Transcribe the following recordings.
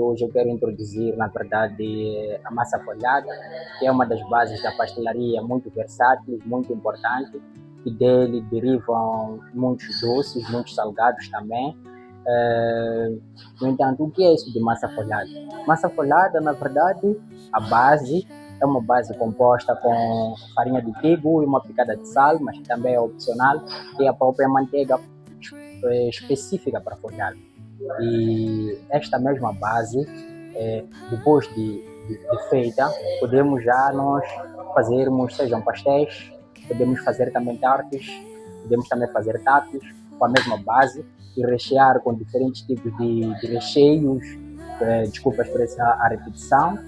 Hoje eu quero introduzir, na verdade, a massa folhada, que é uma das bases da pastelaria, muito versátil, muito importante, e dele derivam muitos doces, muitos salgados também. Eh, no entanto, o que é isso de massa folhada? Massa folhada, na verdade, a base é uma base composta com farinha de trigo e uma picada de sal, mas também é opcional, e a própria manteiga específica para folhada. E esta mesma base, depois de feita, podemos já nós fazermos, sejam pastéis, podemos fazer também tartes, podemos também fazer tatos com a mesma base e rechear com diferentes tipos de recheios, desculpa expressar a repetição,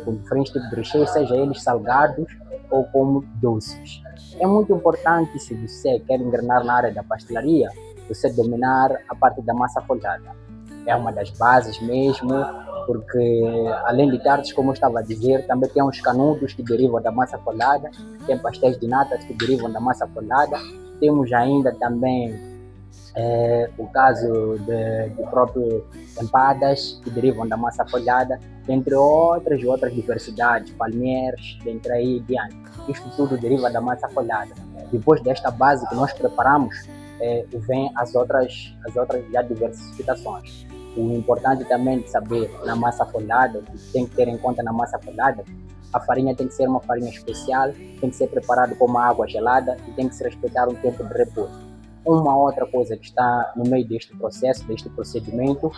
com diferentes tipos de recheios, seja eles salgados ou como doces. É muito importante, se você quer engrenar na área da pastelaria, você dominar a parte da massa folhada. É uma das bases mesmo, porque além de tartes, como eu estava a dizer, também tem uns canudos que derivam da massa folhada, tem pastéis de nata que derivam da massa folhada, temos ainda também o caso de próprio empadas que derivam da massa folhada, entre outras diversidades, palmeiras, entre aí diante. Isto tudo deriva da massa folhada. Depois desta base que nós preparamos, vem as outras já diversificações. O importante também de saber na massa folhada, que tem que ter em conta na massa folhada, a farinha tem que ser uma farinha especial, tem que ser preparada com uma água gelada e tem que se respeitar um tempo de repouso. Uma outra coisa que está no meio deste processo, deste procedimento,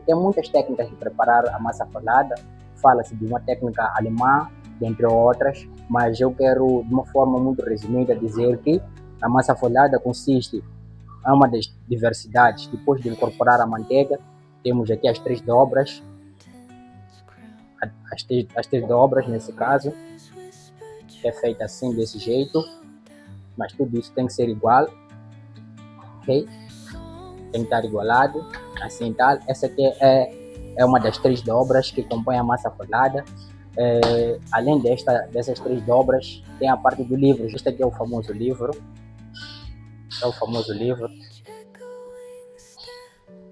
tem muitas técnicas de preparar a massa folhada, fala-se de uma técnica alemã, dentre outras, mas eu quero, de uma forma muito resumida, dizer que a massa folhada consiste em uma das diversidades. Depois de incorporar a manteiga, temos aqui as três dobras, as três dobras nesse caso, é feita assim, desse jeito, mas tudo isso tem que ser igual, ok? Tem que estar igualado, assim tal. Essa aqui é uma das três dobras que compõem a massa folhada. Além dessas três dobras, tem a parte do livro. Este aqui é o famoso livro.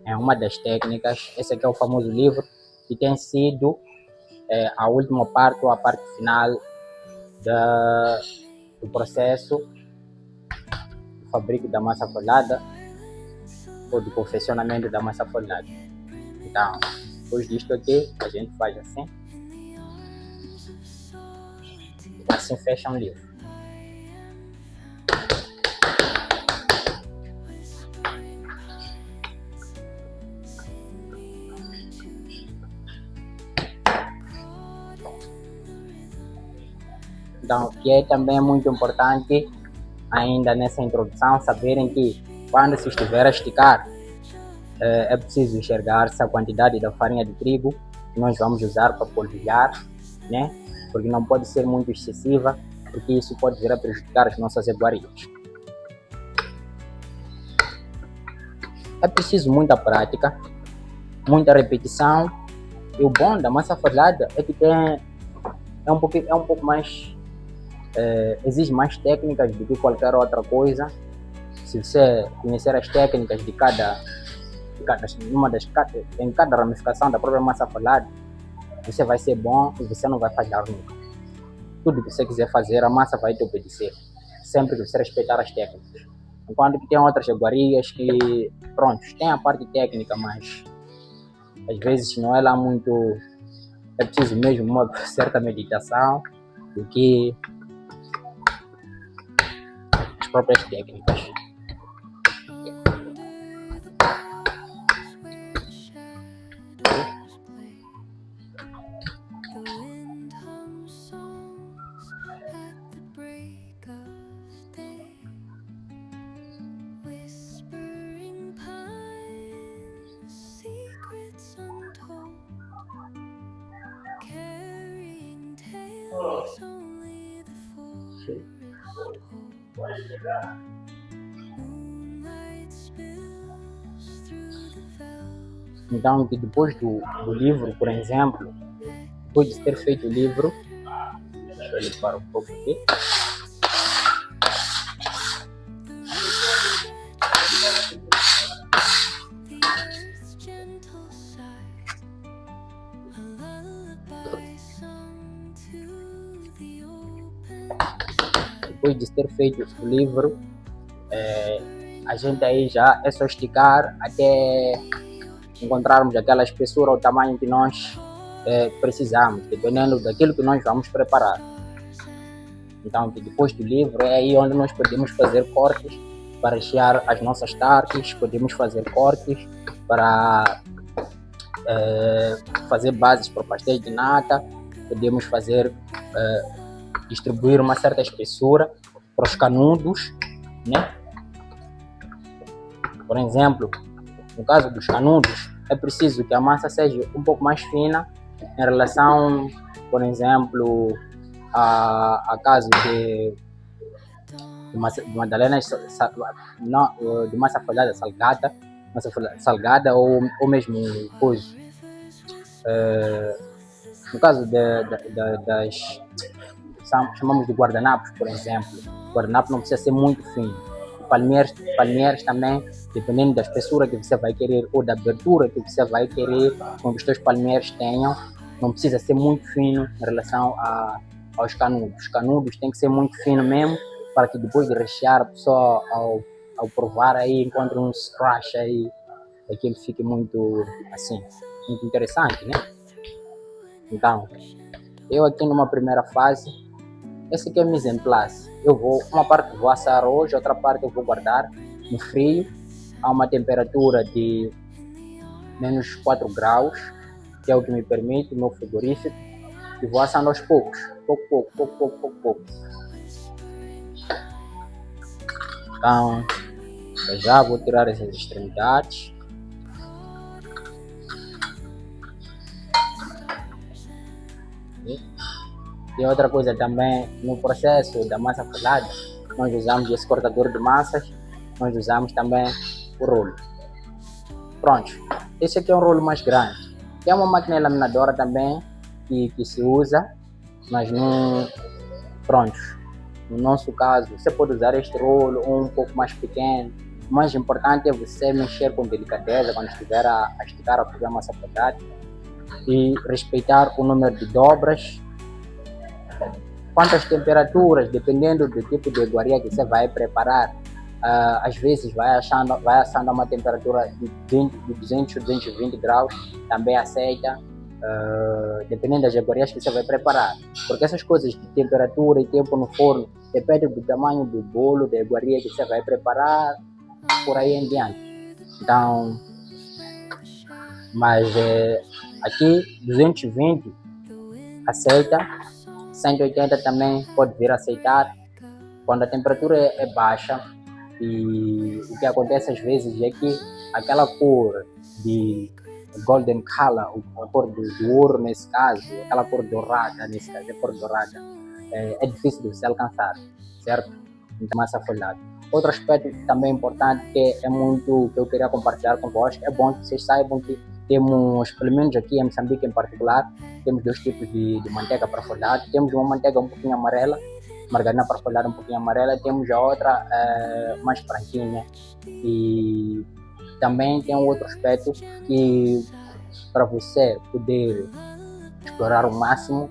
É uma das técnicas. Esse aqui é o famoso livro, que tem sido a última parte ou a parte final do processo do fabrico da massa folhada ou do confeccionamento da massa folhada. Então, depois disto aqui, a gente faz assim. Assim fecha um livro. Então, que é também muito importante, ainda nessa introdução, saberem que quando se estiver a esticar, é preciso enxergar-se a quantidade da farinha de trigo que nós vamos usar para polvilhar, né? Porque não pode ser muito excessiva, porque isso pode vir a prejudicar as nossas iguarias. É preciso muita prática, muita repetição, e o bom da massa folhada é que é um pouco mais, exige mais técnicas do que qualquer outra coisa. Se você conhecer as técnicas em cada ramificação da própria massa folhada, você vai ser bom e você não vai falhar nunca. Tudo que você quiser fazer, a massa vai te obedecer, sempre que você respeitar as técnicas. Enquanto que tem outras iguarias que, pronto, tem a parte técnica, mas às vezes não é lá muito. É preciso mesmo uma certa meditação do que as próprias técnicas. Então, que depois do livro, por exemplo, depois de ter feito o livro, deixa eu limpar um pouco aqui. depois de ter feito o livro, a gente aí já é só esticar até encontrarmos aquela espessura ou tamanho que nós precisamos, dependendo daquilo que nós vamos preparar. Então, depois do livro é aí onde nós podemos fazer cortes para rechear as nossas tartes, podemos fazer cortes para fazer bases para pastéis de nata, podemos fazer distribuir uma certa espessura para os canudos, né? Por exemplo, no caso dos canudos, é preciso que a massa seja um pouco mais fina em relação, por exemplo, a caso de madalenas de massa folhada salgada ou mesmo coisa. No caso das chamamos de guardanapos, por exemplo, o guardanapo não precisa ser muito fino. Palmeiras também, dependendo da espessura que você vai querer ou da abertura que você vai querer que os teus palmeiras tenham, não precisa ser muito fino em relação aos canudos. Os canudos têm que ser muito fino mesmo, para que depois de rechear a pessoa ao provar aí encontre um scratch aí, aquilo fique muito assim, muito interessante, né? Então, eu aqui numa primeira fase, esse aqui é mise en place. Uma parte vou assar hoje, outra parte eu vou guardar no frio, a uma temperatura de menos 4 graus, que é o que me permite o meu frigorífico, e vou assando aos poucos, pouco. Então, já vou tirar essas extremidades. E outra coisa também, no processo da massa folhada, nós usamos esse cortador de massas, nós usamos também o rolo. Pronto, esse aqui é um rolo mais grande. Tem uma máquina laminadora também que se usa, mas no nosso caso, você pode usar este rolo ou um pouco mais pequeno. O mais importante é você mexer com delicadeza quando estiver a esticar a fazer a massa folhada e respeitar o número de dobras. Quantas temperaturas, dependendo do tipo de iguaria que você vai preparar, às vezes vai assando a uma temperatura de 200 ou 220 graus, também aceita, dependendo das iguarias que você vai preparar. Porque essas coisas de temperatura e tempo no forno dependem do tamanho do bolo, da iguaria que você vai preparar, por aí em diante. Então, mas aqui 220 aceita, 180 também pode vir a aceitar. Quando a temperatura é baixa, e o que acontece às vezes é que aquela cor de golden color, a cor do ouro nesse caso, aquela cor dourada nesse caso, a cor dourada, é difícil de você alcançar, certo? Então, massa folhada. Outro aspecto também importante que eu queria compartilhar convosco, é bom que vocês saibam que temos, pelo menos aqui em Moçambique em particular, temos dois tipos de manteiga para folhado. Temos uma manteiga um pouquinho amarela, margarina para folhado um pouquinho amarela, temos a outra mais branquinha. E também tem um outro aspecto que, para você poder explorar o máximo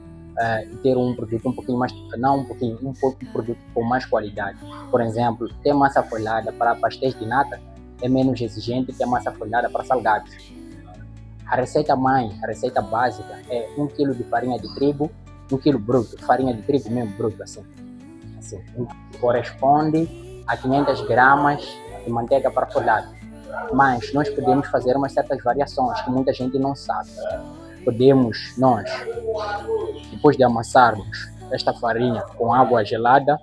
e ter um produto um pouquinho mais, um produto com mais qualidade. Por exemplo, ter massa folhada para pastéis de nata é menos exigente que a massa folhada para salgados. A receita mãe, a receita básica é 1 kg de farinha de trigo, 1 kg bruto, farinha de trigo mesmo bruto, assim. Corresponde a 500 gramas de manteiga para folhado. Mas nós podemos fazer umas certas variações que muita gente não sabe. Podemos, depois de amassarmos esta farinha com água gelada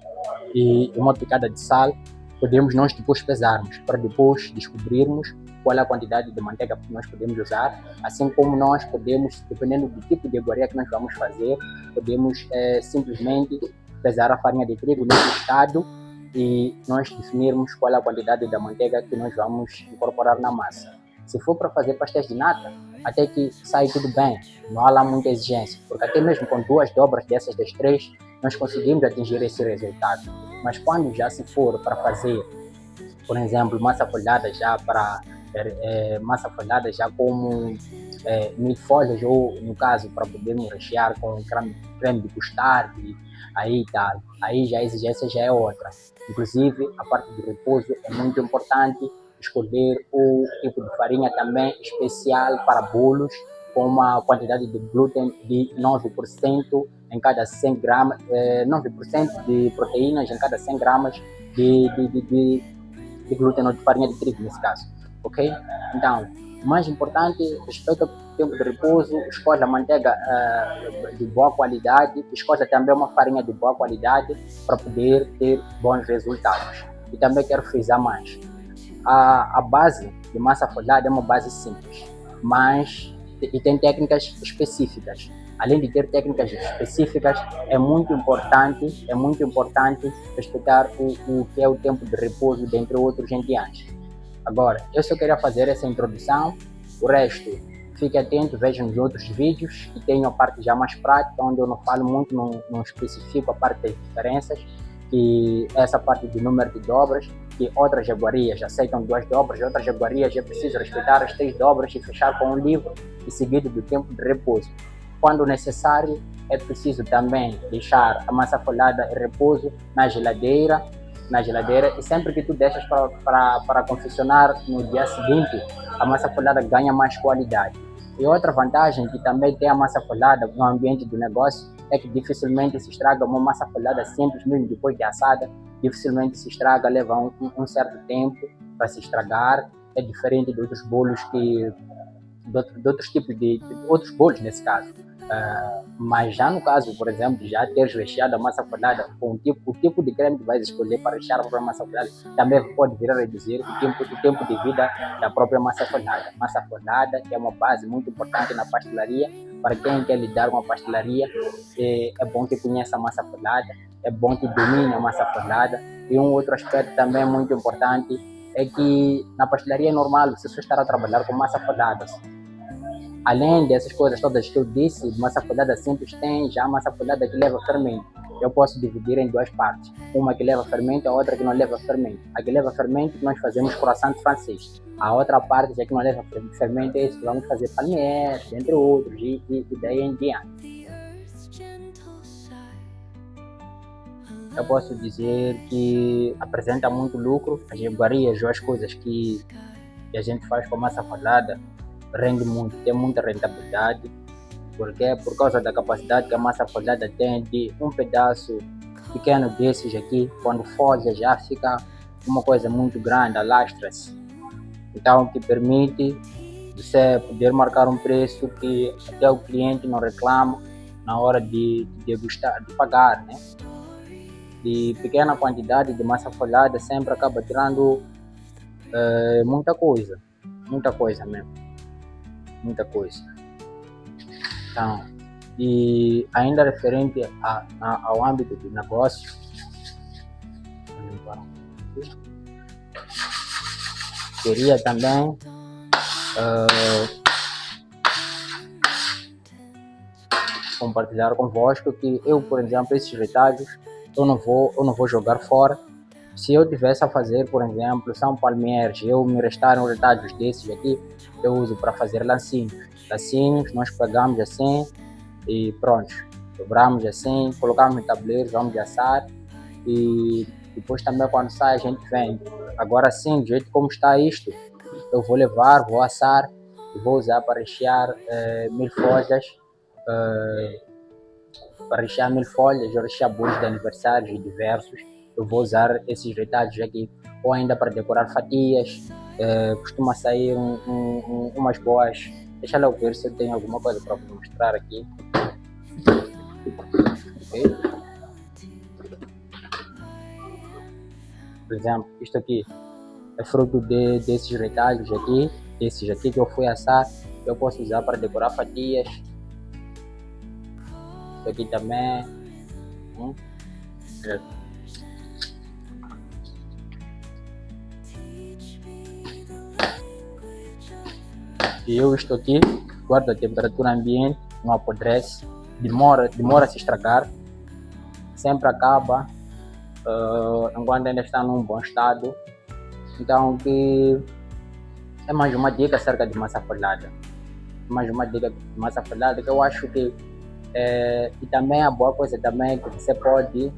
e uma picada de sal, podemos nós depois pesarmos, para depois descobrirmos qual é a quantidade de manteiga que nós podemos usar, assim como nós podemos, dependendo do tipo de iguaria que nós vamos fazer, podemos simplesmente pesar a farinha de trigo nesse estado e nós definirmos qual é a quantidade da manteiga que nós vamos incorporar na massa. Se for para fazer pastéis de nata, até que sai tudo bem, não há lá muita exigência, porque até mesmo com 2 dobras dessas das 3, nós conseguimos atingir esse resultado. Mas quando já se for para fazer, por exemplo, massa folhada já para massa folhada já como milfolhas, ou no caso para podermos rechear com creme de custarde, aí tal. Aí já a exigência já é outra. Inclusive a parte de repouso é muito importante, escolher o tipo de farinha também especial para bolos, com uma quantidade de glúten de 9% em cada 100 gramas, 9% de proteínas em cada 100 gramas de glúten ou de farinha de trigo, nesse caso. Ok? Então, o mais importante, respeita o tempo de repouso, escolha a manteiga de boa qualidade, escolha também uma farinha de boa qualidade para poder ter bons resultados. E também quero frisar mais, a base de massa folhada é uma base simples, mas e tem técnicas específicas. Além de ter técnicas específicas, é muito importante respeitar o que é o tempo de repouso, dentre outros entidades. Agora, eu só queria fazer essa introdução, o resto, fique atento, veja nos outros vídeos, que tenho a parte já mais prática, onde eu não falo muito, não especifico a parte das diferenças, que essa parte do número de dobras, que outras iguarias aceitam 2 dobras, outras iguarias é preciso respeitar as 3 dobras e fechar com um livro e seguido do tempo de repouso. Quando necessário, é preciso também deixar a massa folhada em repouso na geladeira, e sempre que tu deixas para confeccionar no dia seguinte, a massa folhada ganha mais qualidade. E outra vantagem que também tem a massa folhada no ambiente do negócio é que dificilmente se estraga. Uma massa folhada simples, mesmo depois de assada, dificilmente se estraga, leva um certo tempo para se estragar. É diferente de outros bolos de outros tipos de outros bolos nesse caso. Mas já no caso, por exemplo, já teres recheado a massa folhada com o tipo de creme que vais escolher para rechear a própria massa folhada, também pode vir a reduzir o tempo de vida da própria massa folhada. Massa folhada é uma base muito importante na pastelaria. Para quem quer lidar com a pastelaria, é bom que conheça a massa folhada, é bom que domine a massa folhada. E um outro aspecto também muito importante é que na pastelaria é normal você só estar a trabalhar com massa folhada. Além dessas coisas todas que eu disse, massa folhada simples, tem já massa folhada que leva fermento. Eu posso dividir em 2 partes. Uma que leva fermento, a outra que não leva fermento. A que leva fermento, nós fazemos croissant francês. A outra parte, já que não leva fermento, é isso que vamos fazer palmiers, entre outros, e daí em diante. Eu posso dizer que apresenta muito lucro. As iguarias ou as coisas que a gente faz com massa folhada rende muito, tem muita rentabilidade, porque por causa da capacidade que a massa folhada tem de um pedaço pequeno desses aqui, quando folha já fica uma coisa muito grande, alastra-se. Então, que permite você poder marcar um preço que até o cliente não reclama na hora de degustar, de pagar, né? De pequena quantidade de massa folhada sempre acaba tirando muita coisa mesmo. Muita coisa. Então, e ainda referente ao âmbito do negócio, queria também compartilhar convosco que eu, por exemplo, esses retalhos eu não vou jogar fora. Se eu tivesse a fazer, por exemplo, são palmiers, eu me restaram retalhos desses aqui, eu uso para fazer lacinhos. Lacinhos nós pegamos assim e pronto, dobramos assim, colocamos no tabuleiro, vamos assar e depois também quando sai a gente vende. Agora sim, do jeito como está isto, eu vou levar, vou assar e vou usar para rechear mil folhas, ou rechear bolos de aniversários e diversos. Eu vou usar esses retalhos aqui, ou ainda para decorar fatias. Costuma sair umas boas. Deixa eu ver se eu tenho alguma coisa para mostrar aqui. Okay. Por exemplo, isto aqui é fruto desses retalhos aqui, esses aqui que eu fui assar. Eu posso usar para decorar fatias. Isso aqui também. E eu estou aqui, guardo a temperatura ambiente, não apodrece, demora a se estragar, sempre acaba enquanto ainda está num bom estado. Então que É mais uma dica acerca de massa folhada. Mais uma dica de massa folhada que eu acho que e também a boa coisa também é que você pode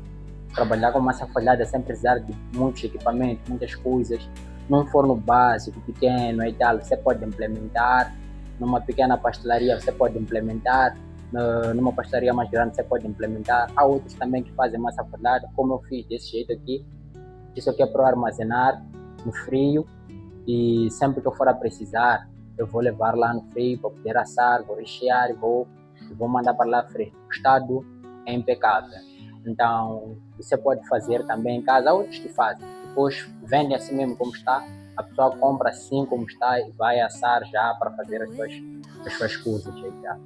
trabalhar com massa folhada sem precisar de muitos equipamentos, muitas coisas. Num forno básico, pequeno e tal, você pode implementar. Numa pequena pastelaria, você pode implementar. Numa pastelaria mais grande, você pode implementar. Há outros também que fazem massa folhada, como eu fiz desse jeito aqui. Isso aqui é para armazenar no frio e sempre que eu for a precisar, eu vou levar lá no frio para poder assar, vou rechear e vou mandar para lá fresco. O estado é impecável. Então, você pode fazer também em casa, há outros que fazem. Depois vende assim mesmo como está, a pessoa compra assim como está e vai assar já para fazer as suas coisas. Já.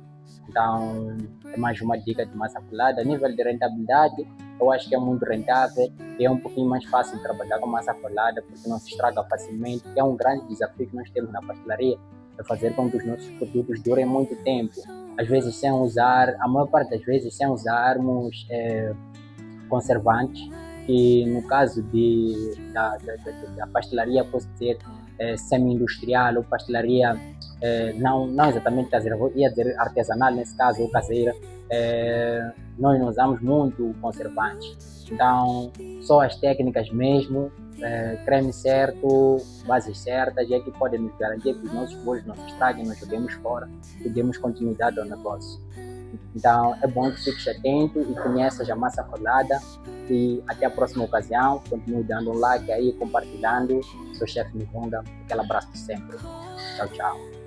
Então, é mais uma dica de massa folhada. A nível de rentabilidade, eu acho que é muito rentável e é um pouquinho mais fácil de trabalhar com massa folhada porque não se estraga facilmente. É um grande desafio que nós temos na pastelaria, é fazer com que os nossos produtos durem muito tempo. Às vezes sem usar, a maior parte das vezes sem usarmos conservantes, que no caso da pastelaria pode ser semi-industrial ou pastelaria não exatamente caseira, ia dizer artesanal nesse caso, ou caseira, nós não usamos muito conservantes. Então, só as técnicas mesmo, creme certo, bases certas, é que podem nos garantir que os nossos bolos não se estraguem, nós joguemos fora e demos continuidade ao negócio. Então, é bom que fiques atento e conheças a massa folhada. E até a próxima ocasião, continue dando um like aí, compartilhando. Sou o chefe Mivunga, aquele abraço de sempre. Tchau, tchau.